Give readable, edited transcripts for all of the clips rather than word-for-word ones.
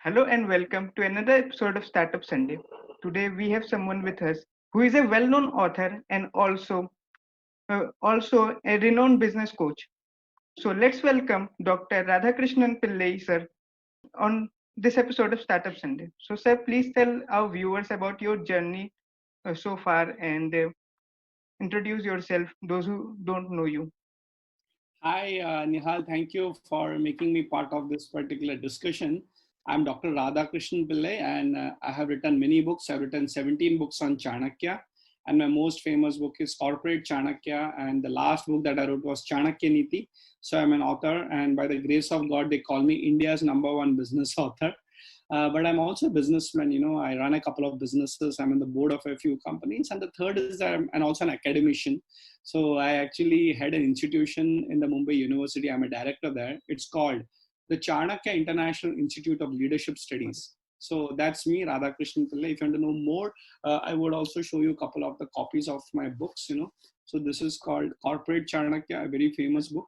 Hello and welcome to another episode of Startup Sunday. Today we have someone with us who is a well-known author and also a renowned business coach. So let's welcome Dr. Radhakrishnan Pillai sir on this episode of Startup Sunday. So sir, please tell our viewers about your journey so far and introduce yourself, those who don't know you. Hi, Nihal. Thank you for making me part of this particular discussion. I'm Dr. Radhakrishnan Pillai, and I have written many books. I've written 17 books on Chanakya, and my most famous book is Corporate Chanakya, and the last book that I wrote was Chanakya Niti. So I'm an author, and by the grace of God, they call me India's #1 business author. But I'm also a businessman. I run a couple of businesses. I'm on the board of a few companies. And the third is that I'm also an academician. So I actually had an institution in the Mumbai University. I'm a director there. It's called the Chanakya International Institute of Leadership Studies. So that's me, Radhakrishnan Pillai. If you want to know more, I would also show you a couple of the copies of my books. So this is called Corporate Chanakya, a very famous book.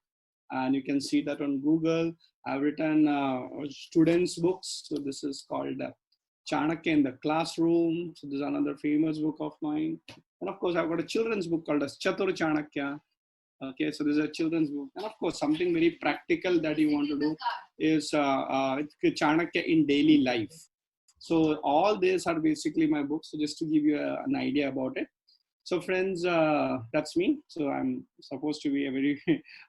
And you can see that on Google. I've written students' books. So this is called Chanakya in the Classroom. So this is another famous book of mine. And of course, I've got a children's book called as Chatur Chanakya. Okay, so this is a children's book. And of course, something very practical that you want to do is Chanakya in daily life. So all these are basically my books. So just to give you an idea about it. So friends, that's me. So I'm supposed to be a very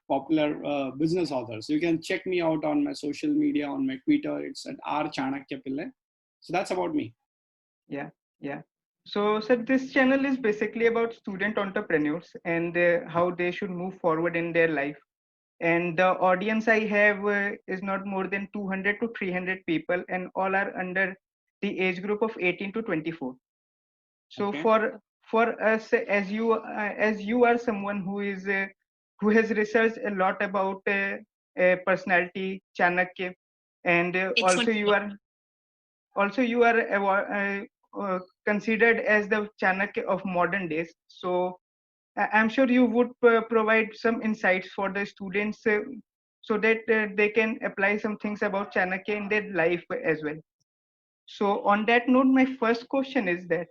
popular business author. So you can check me out on my social media, on my Twitter. It's at R Chanakya Pillai. So that's about me. Yeah, yeah. So, sir, this channel is basically about student entrepreneurs and how they should move forward in their life. And the audience I have is not more than 200 to 300 people, and all are under the age group of 18 to 24. So, Okay. for us, as you are someone who has researched a lot about personality, Chanakya, and also you are considered as the Chanakya of modern days. So I'm sure you would provide some insights for the students so that they can apply some things about Chanakya in their life as well. So on that note, my first question is that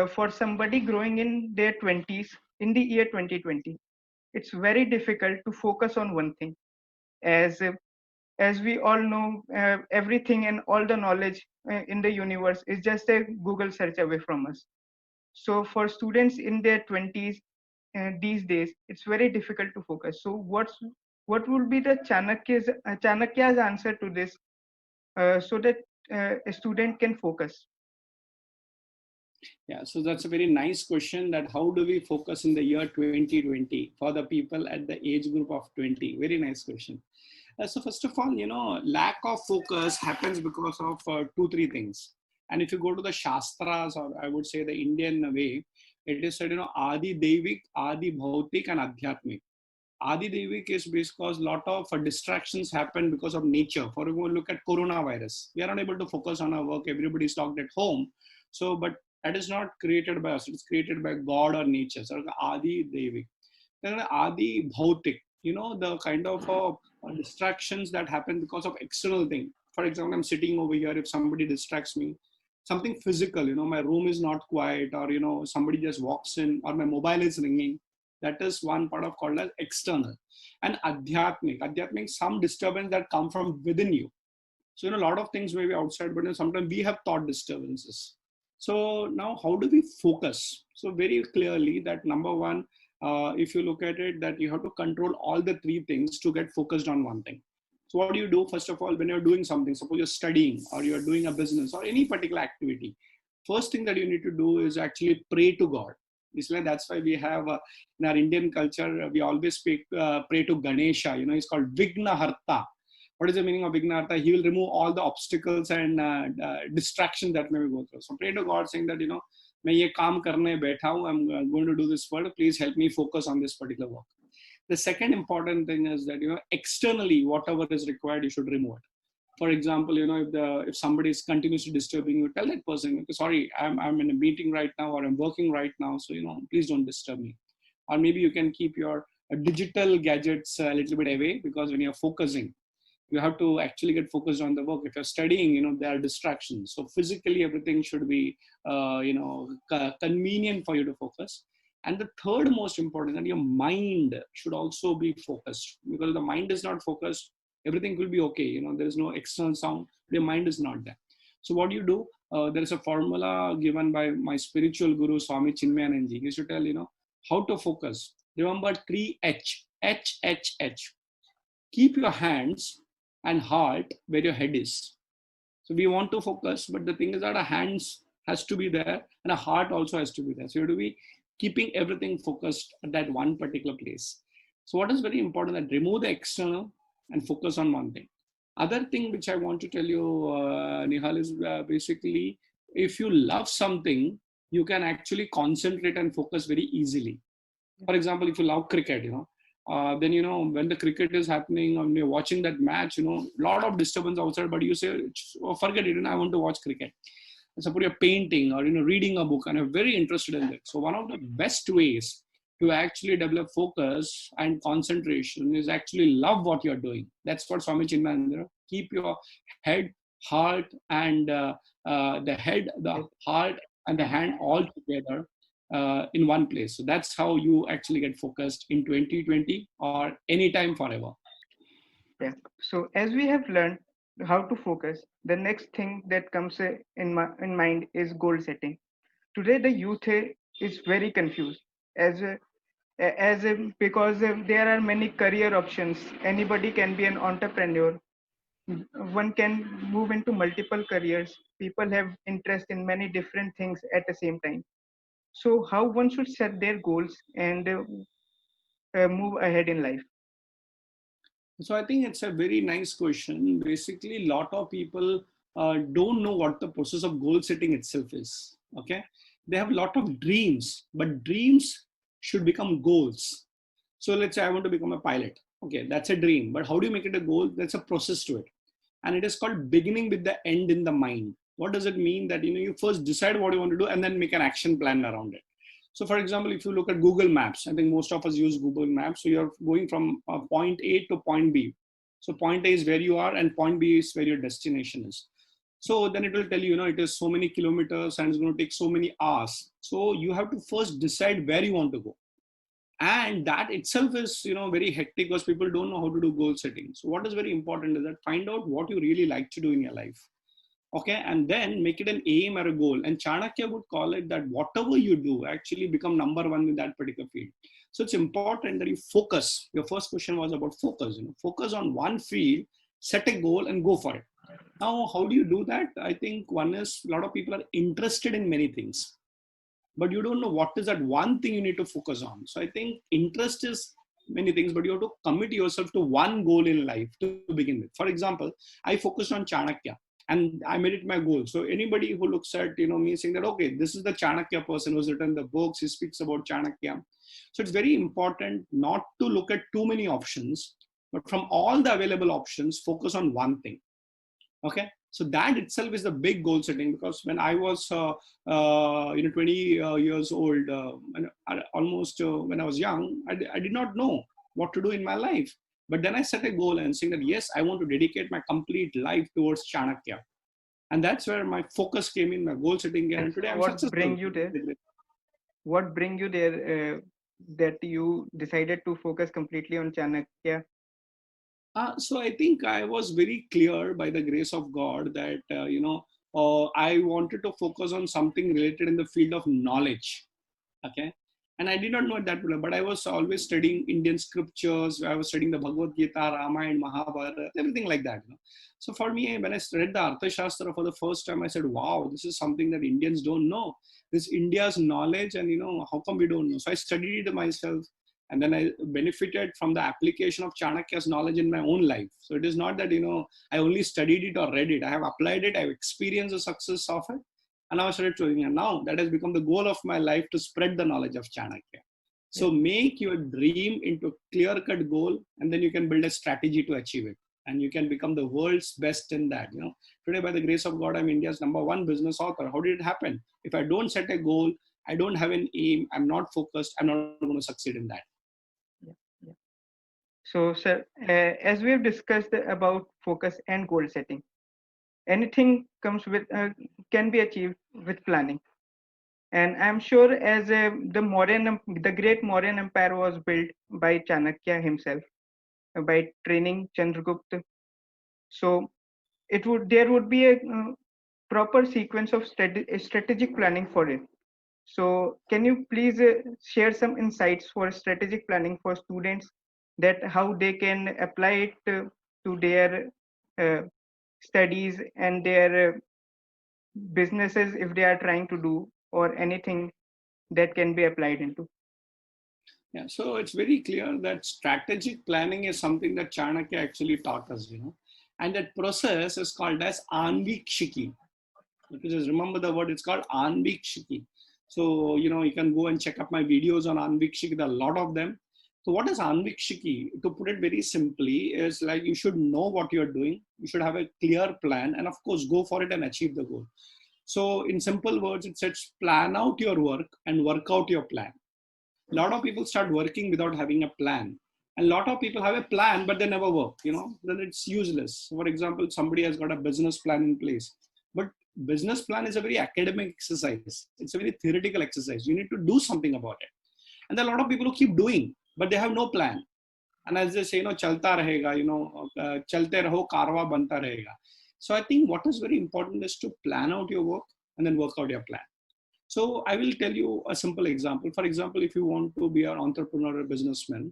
for somebody growing in their 20s in the year 2020, it's very difficult to focus on one thing, as uh, as we all know, everything and all the knowledge in the universe is just a Google search away from us. So for students in their 20s these days, it's very difficult to focus. So what would be the Chanakya's answer to this, so that a student can focus? Yeah, so that's a very nice question, that how do we focus in the year 2020 for the people at the age group of 20? Very nice question. So first of all, lack of focus happens because of two, three things. And if you go to the Shastras, or I would say the Indian way, it is said, Adi Devik, Adi Bhautik, and Adhyatmik. Adi Devik is because a lot of distractions happen because of nature. For example, look at coronavirus. We are not able to focus on our work. Everybody is locked at home. So, but that is not created by us. It's created by God or nature. So, Adi Devik. Then Adi Bhautik. The kind of distractions that happen because of external thing. For example, I'm sitting over here. If somebody distracts me, something physical, my room is not quiet, or, somebody just walks in, or my mobile is ringing. That is one part of called as external. And Adhyatmik, some disturbance that come from within you. So, a lot of things may be outside, but sometimes we have thought disturbances. So now how do we focus? So very clearly that number one, if you look at it, that you have to control all the three things to get focused on one thing. So what do you do? First of all, when you're doing something, suppose you're studying or you're doing a business or any particular activity, first thing that you need to do is actually pray to God. That's why we have in our Indian culture, we always pray to Ganesha. He's called Vignaharta. What is the meaning of Vignartha? He will remove all the obstacles and distractions that may go through. So pray to God saying that, मैं ये काम करने बैठा हूँ, I'm going to do this work. Please help me focus on this particular work. The second important thing is that, externally, whatever is required, you should remove it. For example, if somebody is continuously disturbing you, tell that person, okay, sorry, I'm in a meeting right now, or I'm working right now. So, please don't disturb me. Or maybe you can keep your digital gadgets a little bit away, because when you're focusing, You have to actually get focused on the work. If you're studying, there are distractions. So physically, everything should be, convenient for you to focus. And the third most important, that your mind should also be focused, because if the mind is not focused, everything will be okay. There is no external sound. Your mind is not there. So what do you do? There is a formula given by my spiritual guru, Swami Chinmayananji. He used to tell, how to focus. Remember 3H, H, H, H. Keep your hands and heart where your head is. So we want to focus, but the thing is that our hands has to be there and our heart also has to be there. So you have to be keeping everything focused at that one particular place. So what is very important, that remove the external and focus on one thing. Other thing which I want to tell you, Nihal, is basically, if you love something, you can actually concentrate and focus very easily. For example, if you love cricket, then when the cricket is happening and you're watching that match, lot of disturbance outside, but you say, oh, forget it, I want to watch cricket. And suppose you're painting or reading a book and you're very interested in it. So one of the best ways to actually develop focus and concentration is actually love what you're doing. That's what Swami Chinmayananda. Keep your head, heart, and the head, the heart, and the hand all together in one place. So that's how you actually get focused in 2020 or anytime forever. Yeah. So as we have learned how to focus, the next thing that comes in mind is goal setting. Today, the youth is very confused as because there are many career options. Anybody can be an entrepreneur. One can move into multiple careers. People have interest in many different things at the same time. So, how one should set their goals and move ahead in life? So I think it's a very nice question. Basically, a lot of people don't know what the process of goal setting itself is. Okay, they have a lot of dreams, but dreams should become goals. So let's say I want to become a pilot. Okay, that's a dream, but how do you make it a goal? That's a process to it, and it is called beginning with the end in the mind. What does it mean? That you first decide what you want to do and then make an action plan around it. So for example, if you look at Google Maps, I think most of us use Google Maps. So you're going from point A to point B. So point A is where you are and point B is where your destination is. So then it will tell you, it is so many kilometers and it's going to take so many hours. So you have to first decide where you want to go. And that itself is, very hectic because people don't know how to do goal setting. So what is very important is that find out what you really like to do in your life. Okay, and then make it an aim or a goal. And Chanakya would call it that whatever you do, actually become number one in that particular field. So it's important that you focus. Your first question was about focus. Focus on one field, set a goal, and go for it. Now, how do you do that? I think one is, a lot of people are interested in many things, but you don't know what is that one thing you need to focus on. So I think interest is many things, but you have to commit yourself to one goal in life to begin with. For example, I focused on Chanakya. And I made it my goal. So anybody who looks at me saying that, okay, this is the Chanakya person who's written the books, he speaks about Chanakya. So it's very important not to look at too many options, but from all the available options, focus on one thing. Okay, so that itself is the big goal setting, because when I was 20 years old, and almost when I was young, I did not know what to do in my life. But then I set a goal and saying that, yes, I want to dedicate my complete life towards Chanakya. And that's where my focus came in, my goal setting. And today I'm successful. What bring you there that you decided to focus completely on Chanakya? So I think I was very clear by the grace of God that, I wanted to focus on something related in the field of knowledge. Okay. And I did not know at that point, but I was always studying Indian scriptures. I was studying the Bhagavad Gita, Ramayana, Mahabharata, everything like that. So for me, when I read the Arthashastra for the first time, I said, wow, this is something that Indians don't know. This India's knowledge, and how come we don't know? So I studied it myself, and then I benefited from the application of Chanakya's knowledge in my own life. So it is not that, I only studied it or read it. I have applied it. I've experienced the success of it. And I started showing, and now that has become the goal of my life, to spread the knowledge of Chanakya. So make your dream into a clear-cut goal, and then you can build a strategy to achieve it. And you can become the world's best in that. Today, by the grace of God, I'm India's #1 business author. How did it happen? If I don't set a goal, I don't have an aim, I'm not focused, I'm not going to succeed in that. So, sir, as we have discussed about focus and goal setting, anything comes with can be achieved with planning. And I'm sure as the great Mauryan Empire was built by Chanakya himself by training Chandragupta. So there would be a proper sequence of strategic planning for it. So can you please share some insights for strategic planning for students that how they can apply it to their uh, studies and their businesses if they are trying to do or anything that can be applied into. Yeah, so it's very clear that strategic planning is something that Chanakya actually taught us, and that process is called as Anvikshiki. If you just remember the word, it's called Anvikshiki. So, you can go and check up my videos on Anvikshiki. There are a lot of them. So what is Anvikshiki? To put it very simply, is like you should know what you're doing. You should have a clear plan and of course go for it and achieve the goal. So in simple words, it says plan out your work and work out your plan. A lot of people start working without having a plan. And a lot of people have a plan, but they never work, then it's useless. For example, somebody has got a business plan in place, but business plan is a very academic exercise. It's a very theoretical exercise. You need to do something about it. And there are a lot of people who keep doing, but they have no plan. And as they say, chalta rahega, chalte raho, karwa banta rahega. So I think what is very important is to plan out your work and then work out your plan. So I will tell you a simple example. For example, if you want to be an entrepreneur or businessman,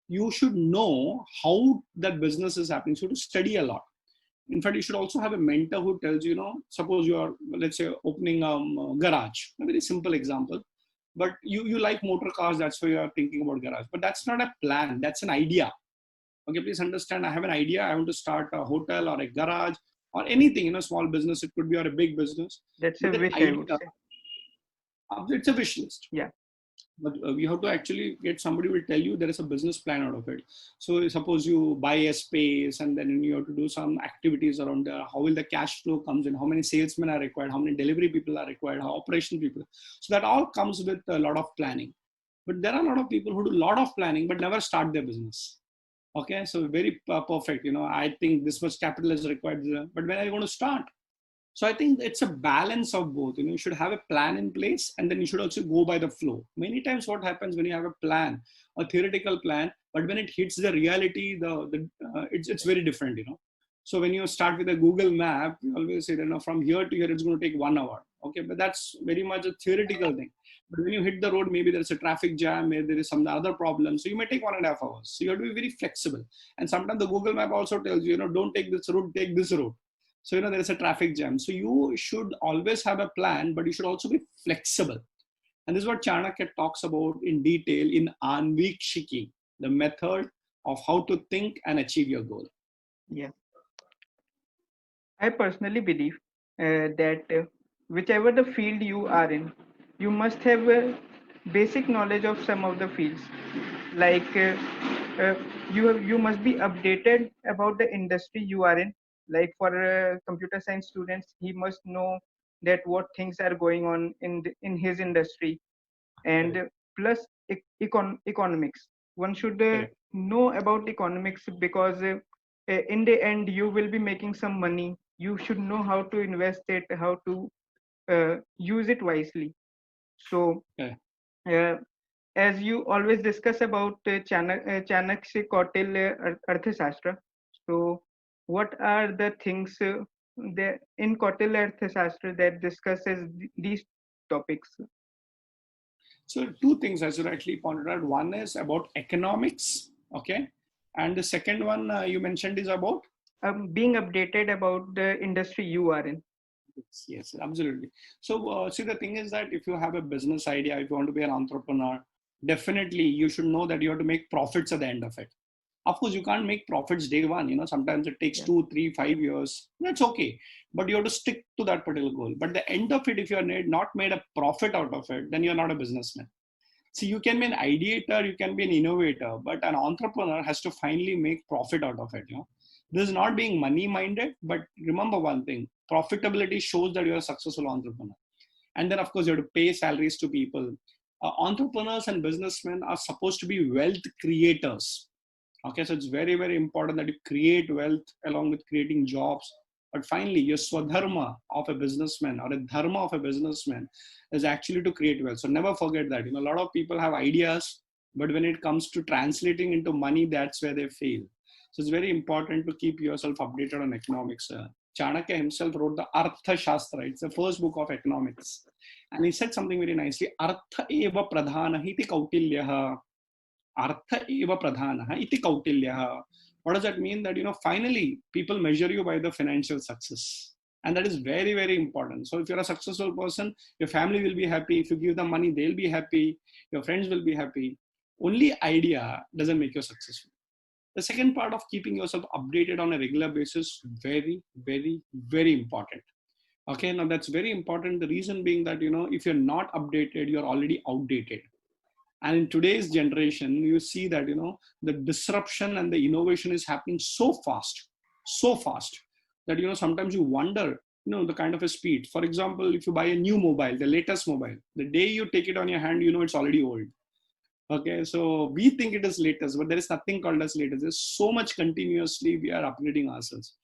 you should know how that business is happening. So to study a lot. In fact, you should also have a mentor who tells you, suppose you are, let's say, opening a garage, a very simple example, but you like motor cars, that's why you are thinking about garage. But that's not a plan, that's an idea. Okay, please understand, I have an idea, I want to start a hotel or a garage or anything, small business, it could be, or a big business. That's a But that wish, I would idea, say. it's a wish list. Yeah. But we have to actually get somebody who will tell you there is a business plan out of it. So suppose you buy a space and then you have to do some activities around there. How will the cash flow comes in? How many salesmen are required? How many delivery people are required? How operation people? So that all comes with a lot of planning. But there are a lot of people who do a lot of planning but never start their business. Okay, so very perfect. I think this much capital is required, but when are you going to start? So I think it's a balance of both. You should have a plan in place and then you should also go by the flow. Many times what happens when you have a plan, a theoretical plan, but when it hits the reality, it's very different, So when you start with a Google map, you always say, from here to here, it's going to take 1 hour. Okay, but that's very much a theoretical thing. But when you hit the road, maybe there's a traffic jam, maybe there is some other problem. So you may take 1.5 hours. So you have to be very flexible. And sometimes the Google map also tells you, don't take this route, take this route. So, there is a traffic jam. So you should always have a plan, but you should also be flexible. And this is what Chanakya talks about in detail in Anvikshiki, the method of how to think and achieve your goal. Yeah. I personally believe that whichever the field you are in, you must have a basic knowledge of some of the fields. Like you must be updated about the industry you are in. Like for computer science students, he must know that what things are going on in his industry, and plus economics. One should know about economics because in the end you will be making some money. You should know how to invest it, how to use it wisely. So uh, as you always discuss about Chanakya Kautil Arthashastra, so what are the things in Kautil Arthashastra that discusses these topics? So two things, as you rightly pointed out. One is about economics, okay? And the second one you mentioned is about? Being updated about the industry you are in. Yes, absolutely. So see, the thing is that if you have a business idea, if you want to be an entrepreneur, definitely you should know that you have to make profits at the end of it. Of course, you can't make profits day one. Sometimes it takes 2, 3, 5 years. That's okay. But you have to stick to that particular goal. But the end of it, if you are not made a profit out of it, then you're not a businessman. See, you can be an ideator, you can be an innovator, but an entrepreneur has to finally make profit out of it. This is not being money minded, but remember one thing, profitability shows that you're a successful entrepreneur. And then, of course, you have to pay salaries to people. Entrepreneurs and businessmen are supposed to be wealth creators. Okay, so it's very, very important that you create wealth along with creating jobs. But finally, your swadharma of a businessman or a dharma of a businessman is actually to create wealth. So never forget that. A lot of people have ideas, but when it comes to translating into money, that's where they fail. So it's very important to keep yourself updated on economics. Chanakya himself wrote the Artha Shastra. It's the first book of economics. And he said something very nicely. Artha eva pradhana iti kautilyaha. Artha eva pradhana iti kautilyaha. What does that mean? That, finally, people measure you by the financial success. And that is very, very important. So if you're a successful person, your family will be happy. If you give them money, they'll be happy. Your friends will be happy. Only idea doesn't make you successful. The second part of keeping yourself updated on a regular basis, very, very, very important. Okay, now that's very important. The reason being that, if you're not updated, you're already outdated. And in today's generation, you see that, the disruption and the innovation is happening so fast that, sometimes you wonder, the kind of a speed. For example, if you buy a new mobile, the latest mobile, the day you take it on your hand, it's already old. Okay, so we think it is latest, but there is nothing called as latest. There's so much continuously we are upgrading ourselves.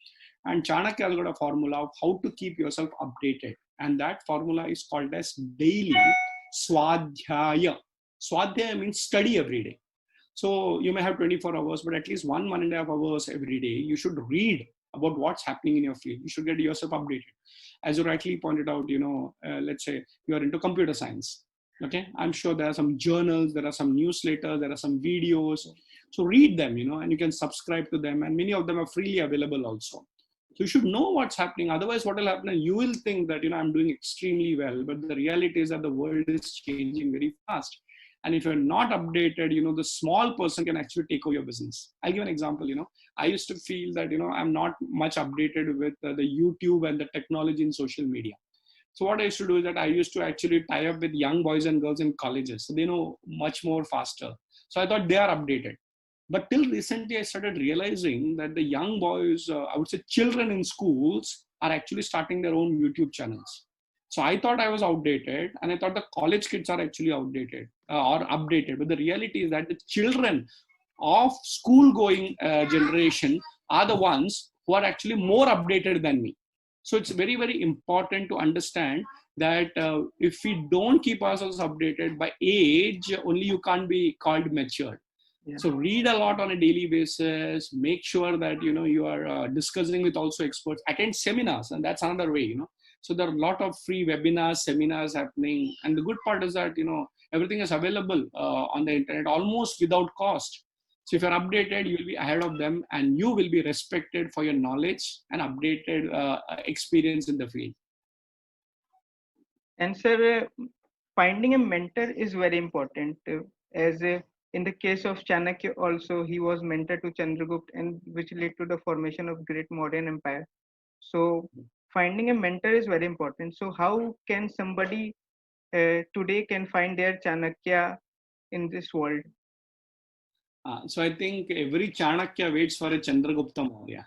And Chanakya has got a formula of how to keep yourself updated. And that formula is called as daily swadhyaya. Swadhyaya means study every day. So you may have 24 hours, but at least 1.5 hours every day, you should read about what's happening in your field. You should get yourself updated. As you rightly pointed out, let's say you are into computer science. Okay, I'm sure there are some journals, there are some newsletters, there are some videos. So read them, and you can subscribe to them. And many of them are freely available also. So you should know what's happening. Otherwise, what will happen? You will think that, I'm doing extremely well. But the reality is that the world is changing very fast. And if you're not updated, the small person can actually take over your business. I'll give an example. I used to feel that, I'm not much updated with the YouTube and the technology in social media. So what I used to do is that I used to actually tie up with young boys and girls in colleges. So they know much more faster. So I thought they are updated. But till recently, I started realizing that the young boys, I would say children in schools, are actually starting their own YouTube channels. So I thought I was outdated, and I thought the college kids are actually outdated or updated. But the reality is that the children of school-going generation are the ones who are actually more updated than me. So it's very, very important to understand that if we don't keep ourselves updated by age, only you can't be called matured. Yeah. So read a lot on a daily basis. Make sure that you are discussing with also experts. Attend seminars, and that's another way. So there are a lot of free webinars, seminars happening, and the good part is that everything is available on the internet almost without cost. So if you're updated, you will be ahead of them, and you will be respected for your knowledge and updated experience in the field. And sir, finding a mentor is very important. In the case of Chanakya, also he was mentor to Chandragupta, and which led to the formation of great modern empire. So finding a mentor is very important. So how can somebody today can find their Chanakya in this world? So I think every Chanakya waits for a Chandragupta Maurya.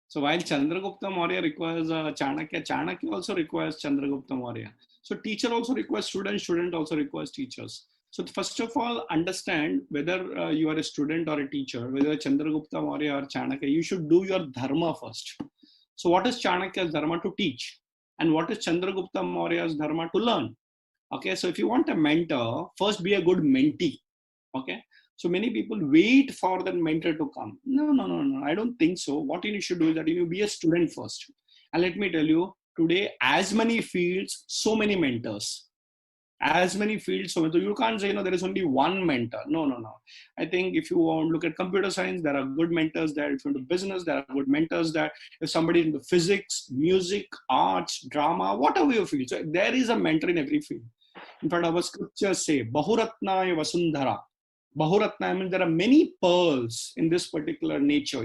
So while Chandragupta Maurya requires Chanakya, Chanakya also requires Chandragupta Maurya. So teacher also requires student, student also requires teachers. So first of all, understand whether you are a student or a teacher, whether Chandragupta Maurya or Chanakya, you should do your dharma first. So what is Chanakya's dharma? To teach. And what is Chandragupta Maurya's dharma? To learn. Okay, so if you want a mentor, first be a good mentee. Okay, so many people wait for that mentor to come. No. I don't think so. What you should do is that you be a student first. And let me tell you, today, as many fields, so many mentors. As many fields, so you can't say, there is only one mentor. No. I think if you want to look at computer science, there are good mentors there. If you're into business, there are good mentors there. If somebody into physics, music, arts, drama, whatever your field. So there is a mentor in every field. In fact, our scriptures say, Bahuratnaya Vasundhara. Bahuratna means there are many pearls in this particular nature,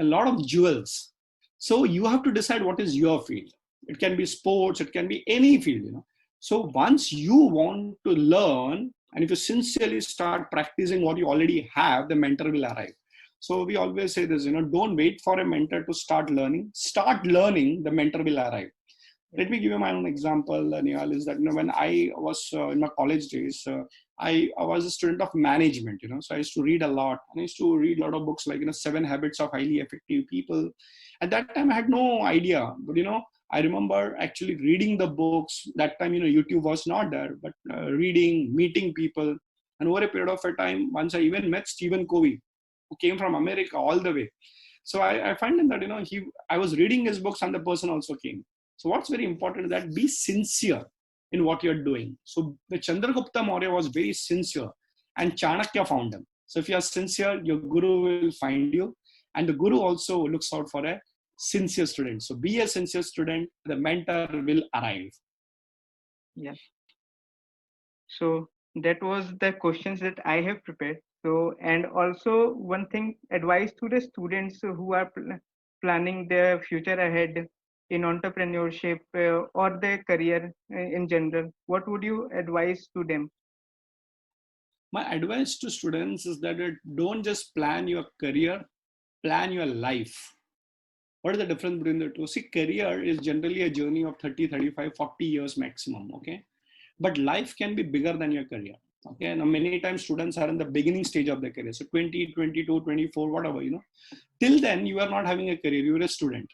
a lot of jewels. So you have to decide what is your field. It can be sports, it can be any field, So once you want to learn, and if you sincerely start practicing what you already have, the mentor will arrive. So we always say this, don't wait for a mentor to start learning. Start learning, the mentor will arrive. Let me give you my own example, Nihal, is that when I was in my college days, I was a student of management, so I used to read a lot. And I used to read a lot of books like, 7 Habits of Highly Effective People. At that time, I had no idea, but, I remember actually reading the books. That time, YouTube was not there, but reading, meeting people. And over a period of a time, once I even met Stephen Covey, who came from America all the way. So I find him that, I was reading his books and the person also came. So what's very important is that be sincere in what you're doing. So the Chandragupta Maurya was very sincere and Chanakya found him. So if you are sincere, your guru will find you. And the guru also looks out for a sincere student. So be a sincere student, the mentor will arrive. Yeah. So that was the questions that I have prepared. So, and also one thing, advice to the students who are planning their future ahead in entrepreneurship or their career in general. What would you advise to them? My advice to students is that don't just plan your career, plan your life. What is the difference between the two? See, career is generally a journey of 30, 35, 40 years maximum, okay? But life can be bigger than your career, okay? Now, many times students are in the beginning stage of their career. So 20, 22, 24, whatever, Till then, you are not having a career, you are a student.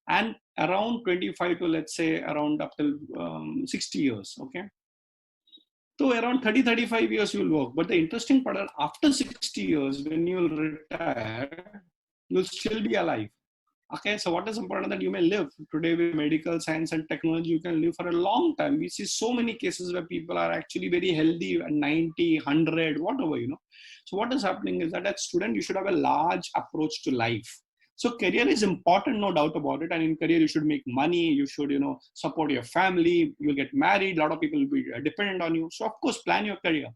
And around 25 to, let's say, around up till 60 years, okay? So around 30, 35 years you will work. But the interesting part is after 60 years, when you will retire, you'll still be alive. Okay, so what is important that you may live today with medical science and technology, you can live for a long time. We see so many cases where people are actually very healthy at 90, 100, whatever, So what is happening is that as a student, you should have a large approach to life. So career is important, no doubt about it. And in career, you should make money. You should, support your family. You'll get married. A lot of people will be dependent on you. So of course, plan your career.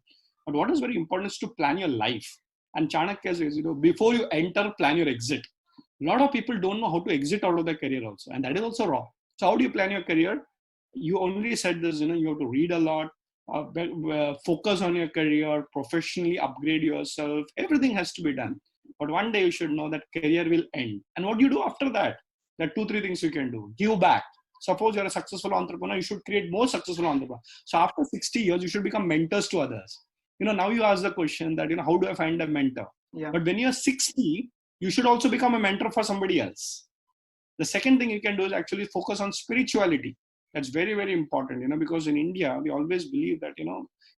But what is very important is to plan your life. And Chanakya says, before you enter, plan your exit. A lot of people don't know how to exit out of their career also. And that is also wrong. So how do you plan your career? You only said this, you have to read a lot, focus on your career, professionally upgrade yourself. Everything has to be done. But one day you should know that career will end. And what do you do after that? There are 2-3 things you can do. Give back. Suppose you're a successful entrepreneur, you should create more successful entrepreneurs. So after 60 years, you should become mentors to others. Now you ask the question that, how do I find a mentor? Yeah. But when you're 60, you should also become a mentor for somebody else. The second thing you can do is actually focus on spirituality. That's very, very important, because in India, we always believe that,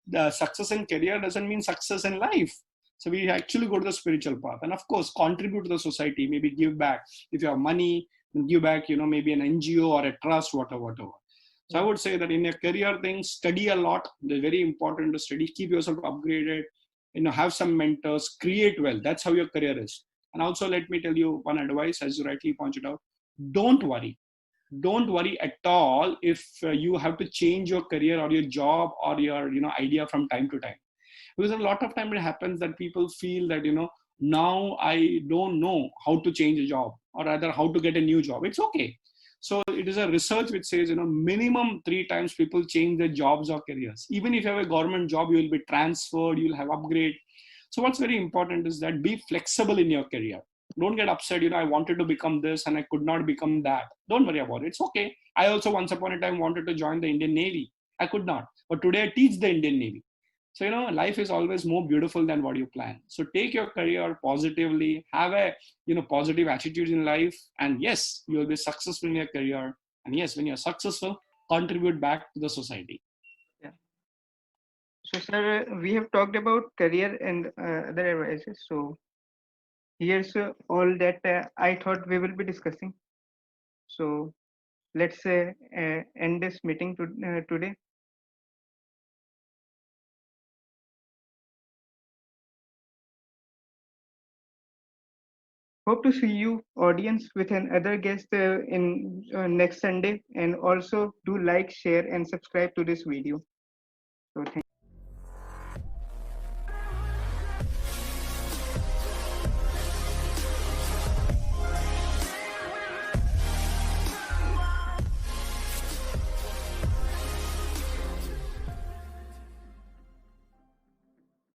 the success in career doesn't mean success in life. So we actually go to the spiritual path and of course, contribute to the society, maybe give back. If you have money, give back, maybe an NGO or a trust, whatever. So I would say that in your career things, study a lot. It's very important to study, keep yourself upgraded, have some mentors, create wealth. That's how your career is. And also let me tell you one advice, as you rightly pointed out, don't worry. Don't worry at all if you have to change your career or your job or your idea from time to time. Because a lot of time it happens that people feel that, now I don't know how to change a job or rather how to get a new job. It's okay. So it is a research which says, minimum 3 times people change their jobs or careers. Even if you have a government job, you will be transferred, you will have upgrade. So what's very important is that be flexible in your career. Don't get upset, I wanted to become this and I could not become that. Don't worry about it. It's okay. I also once upon a time wanted to join the Indian Navy. I could not. But today I teach the Indian Navy. So, life is always more beautiful than what you plan. So take your career positively, have a, positive attitude in life. And yes, you will be successful in your career. And yes, when you're successful, contribute back to the society. Yeah. So, sir, we have talked about career and other advices. So here's all that I thought we will be discussing. So let's end this meeting today. Hope to see you, audience, with another guest in next Sunday. And also do like, share, and subscribe to this video. So thank